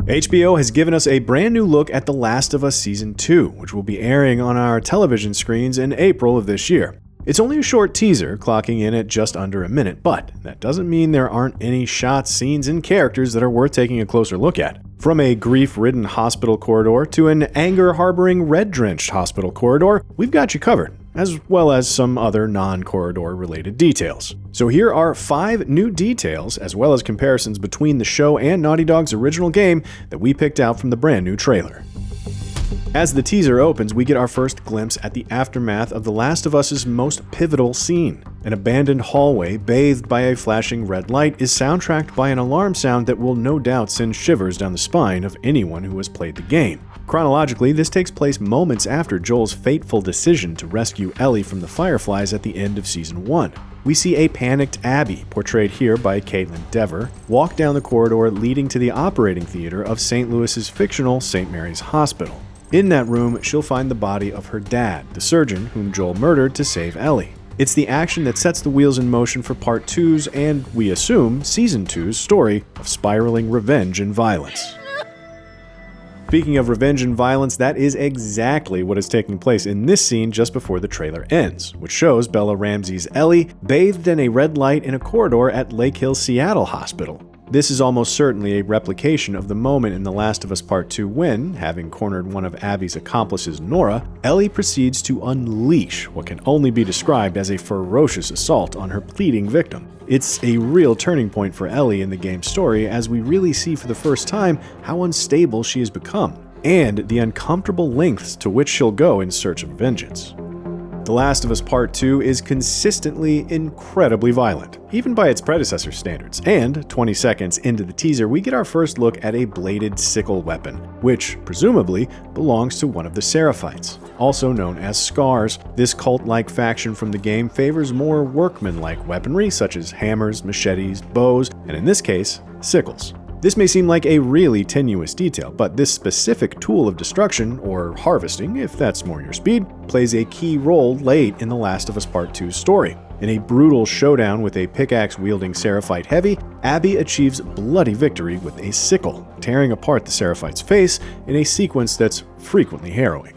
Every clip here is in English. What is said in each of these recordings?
HBO has given us a brand new look at The Last of Us Season 2, which will be airing on our television screens in April of this year. It's only a short teaser, clocking in at just under a minute, but that doesn't mean there aren't any shots, scenes, and characters that are worth taking a closer look at. From a grief-ridden hospital corridor to an anger-harboring, red-drenched hospital corridor, we've got you covered, as well as some other non-corridor related details. So here are 5 new details, as well as comparisons between the show and Naughty Dog's original game that we picked out from the brand new trailer. As the teaser opens, we get our first glimpse at the aftermath of The Last of Us's most pivotal scene. An abandoned hallway bathed by a flashing red light is soundtracked by an alarm sound that will no doubt send shivers down the spine of anyone who has played the game. Chronologically, this takes place moments after Joel's fateful decision to rescue Ellie from the Fireflies at the end of Season 1. We see a panicked Abby, portrayed here by Kaitlyn Dever, walk down the corridor leading to the operating theater of St. Louis's fictional St. Mary's Hospital. In that room, she'll find the body of her dad, the surgeon whom Joel murdered to save Ellie. It's the action that sets the wheels in motion for Part 2's, and we assume, Season 2's story of spiraling revenge and violence. Speaking of revenge and violence, that is exactly what is taking place in this scene just before the trailer ends, which shows Bella Ramsey's Ellie bathed in a red light in a corridor at Lake Hill Seattle Hospital. This is almost certainly a replication of the moment in The Last of Us Part 2 when, having cornered one of Abby's accomplices, Nora, Ellie proceeds to unleash what can only be described as a ferocious assault on her pleading victim. It's a real turning point for Ellie in the game's story, as we really see for the first time how unstable she has become, and the uncomfortable lengths to which she'll go in search of vengeance. The Last of Us Part 2 is consistently incredibly violent, even by its predecessor standards, and 20 seconds into the teaser we get our first look at a bladed sickle weapon, which, presumably, belongs to one of the Seraphites, also known as Scars. This cult-like faction from the game favors more workman-like weaponry such as hammers, machetes, bows, and in this case, sickles. This may seem like a really tenuous detail, but this specific tool of destruction, or harvesting if that's more your speed, plays a key role late in The Last of Us Part 2's story. In a brutal showdown with a pickaxe-wielding Seraphite heavy, Abby achieves bloody victory with a sickle, tearing apart the Seraphite's face in a sequence that's frequently harrowing.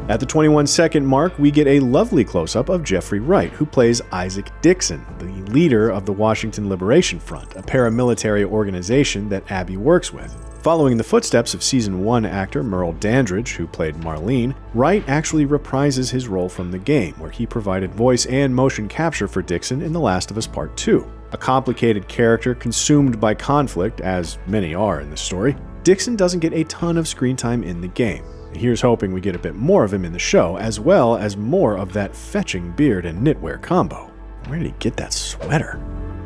At the 21-second mark, we get a lovely close-up of Jeffrey Wright, who plays Isaac Dixon, the leader of the Washington Liberation Front, a paramilitary organization that Abby works with. Following the footsteps of Season 1 actor Merle Dandridge, who played Marlene, Wright actually reprises his role from the game, where he provided voice and motion capture for Dixon in The Last of Us Part 2. A complicated character consumed by conflict, as many are in this story, Dixon doesn't get a ton of screen time in the game. Here's hoping we get a bit more of him in the show, as well as more of that fetching beard and knitwear combo. Where did he get that sweater?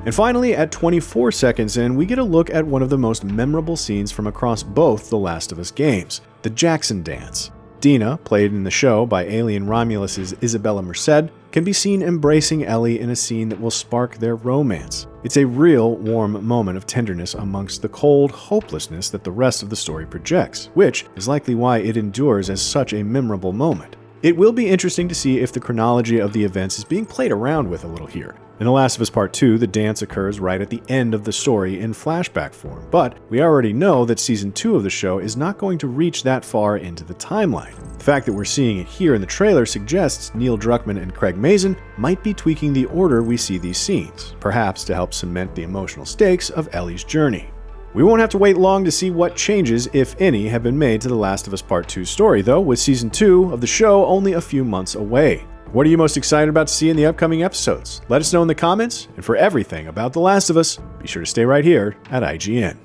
And finally, at 24 seconds in, we get a look at one of the most memorable scenes from across both The Last of Us games, the Jackson Dance. Dina, played in the show by Alien Romulus's Isabella Merced, can be seen embracing Ellie in a scene that will spark their romance. It's a real warm moment of tenderness amongst the cold hopelessness that the rest of the story projects, which is likely why it endures as such a memorable moment. It will be interesting to see if the chronology of the events is being played around with a little here. In The Last of Us Part 2, the dance occurs right at the end of the story in flashback form, but we already know that Season 2 of the show is not going to reach that far into the timeline. The fact that we're seeing it here in the trailer suggests Neil Druckmann and Craig Mazin might be tweaking the order we see these scenes, perhaps to help cement the emotional stakes of Ellie's journey. We won't have to wait long to see what changes, if any, have been made to The Last of Us Part 2's story, though, with Season 2 of the show only a few months away. What are you most excited about to see in the upcoming episodes? Let us know in the comments, and for everything about The Last of Us, be sure to stay right here at IGN.